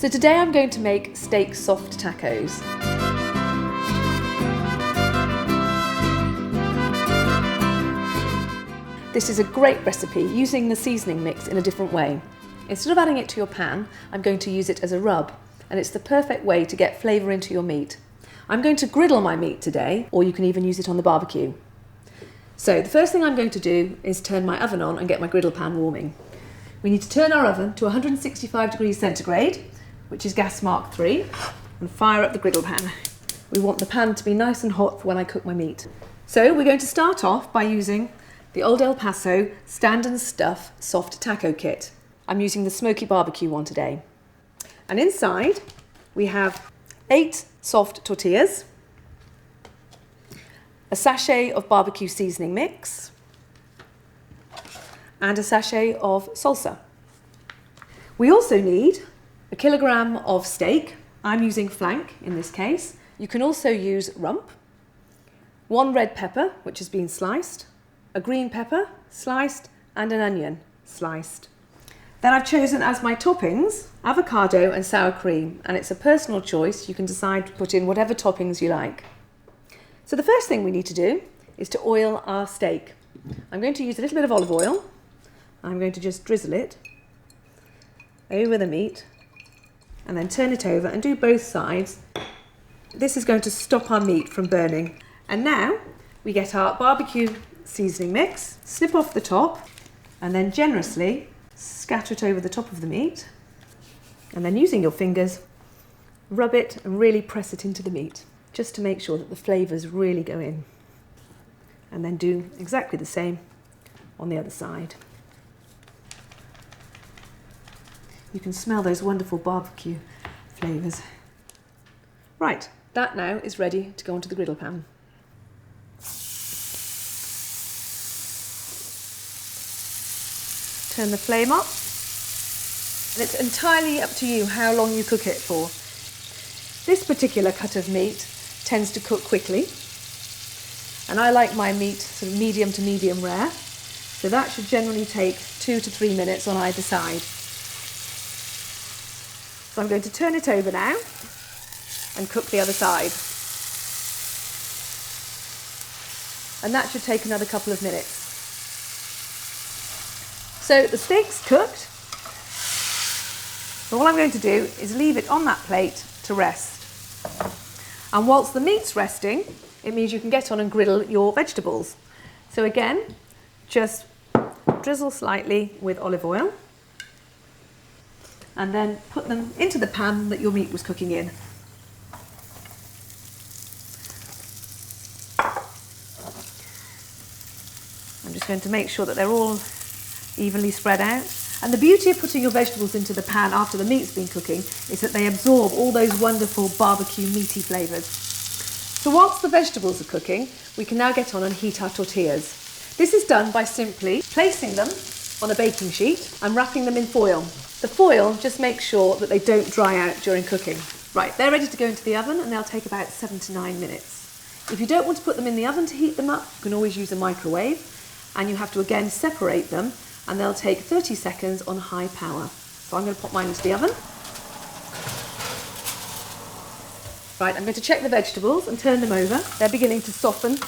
So today I'm going to make steak soft tacos. This is a great recipe using the seasoning mix in a different way. Instead of adding it to your pan, I'm going to use it as a rub, and it's the perfect way to get flavour into your meat. I'm going to griddle my meat today, or you can even use it on the barbecue. So the first thing I'm going to do is turn my oven on and get my griddle pan warming. We need to turn our oven to 165 degrees centigrade, which is gas mark 3, and fire up the griddle pan. We want the pan to be nice and hot for when I cook my meat. So we're going to start off by using the old El Paso Stand and Stuff Soft Taco Kit. I'm using the smoky barbecue one today. And inside we have 8 soft tortillas, a sachet of barbecue seasoning mix, and a sachet of salsa. We also need a kilogram of steak. I'm using flank in this case. You can also use rump, 1 red pepper, which has been sliced, a green pepper sliced, and an onion sliced. Then I've chosen as my toppings avocado and sour cream, and it's a personal choice. You can decide to put in whatever toppings you like. So the first thing we need to do is to oil our steak. I'm going to use a little bit of olive oil. I'm going to just drizzle it over the meat and then turn it over and do both sides. This is going to stop our meat from burning. And now we get our barbecue seasoning mix, snip off the top, and then generously scatter it over the top of the meat. And then using your fingers, rub it and really press it into the meat, just to make sure that the flavours really go in. And then do exactly the same on the other side. You can smell those wonderful barbecue flavours. Right, that now is ready to go onto the griddle pan. Turn the flame up, and it's entirely up to you how long you cook it for. This particular cut of meat tends to cook quickly, and I like my meat sort of medium to medium rare, so that should generally take 2 to 3 minutes on either side. So I'm going to turn it over now and cook the other side. And that should take another couple of minutes. So the steak's cooked. So all I'm going to do is leave it on that plate to rest. And whilst the meat's resting, it means you can get on and griddle your vegetables. So again, just drizzle slightly with olive oil and then put them into the pan that your meat was cooking in. I'm just going to make sure that they're all evenly spread out. And the beauty of putting your vegetables into the pan after the meat's been cooking is that they absorb all those wonderful barbecue meaty flavours. So whilst the vegetables are cooking, we can now get on and heat our tortillas. This is done by simply placing them on a baking sheet and wrapping them in foil. The foil just makes sure that they don't dry out during cooking. Right, they're ready to go into the oven and they'll take about 7 to 9 minutes. If you don't want to put them in the oven to heat them up, you can always use a microwave, and you have to again separate them, and they'll take 30 seconds on high power. So I'm going to pop mine into the oven. Right, I'm going to check the vegetables and turn them over. They're beginning to soften,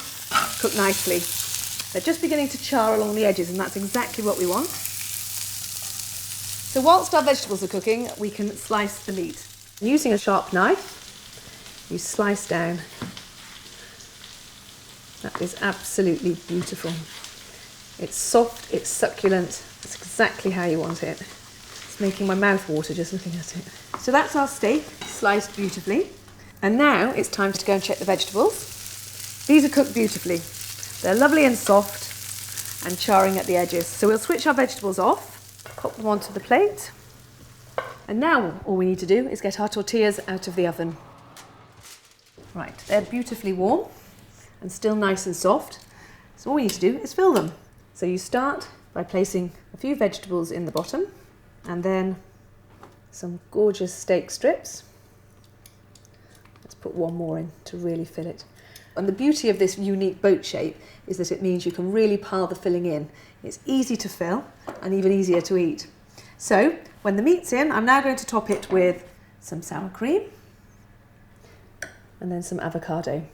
cook nicely. They're just beginning to char along the edges, and that's exactly what we want. So whilst our vegetables are cooking, we can slice the meat. Using a sharp knife, you slice down. That is absolutely beautiful. It's soft, it's succulent, it's exactly how you want it. It's making my mouth water just looking at it. So that's our steak, sliced beautifully. And now it's time to go and check the vegetables. These are cooked beautifully. They're lovely and soft and charring at the edges. So we'll switch our vegetables off, pop them onto the plate. And now all we need to do is get our tortillas out of the oven. Right, they're beautifully warm and still nice and soft. So all we need to do is fill them. So you start by placing a few vegetables in the bottom and then some gorgeous steak strips. Let's put one more in to really fill it. And the beauty of this unique boat shape is that it means you can really pile the filling in. It's easy to fill and even easier to eat. So when the meat's in, I'm now going to top it with some sour cream, and then some avocado.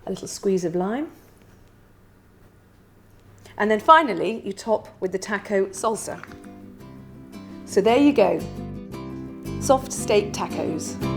A little squeeze of lime. And then finally, you top with the taco salsa. So there you go, soft steak tacos.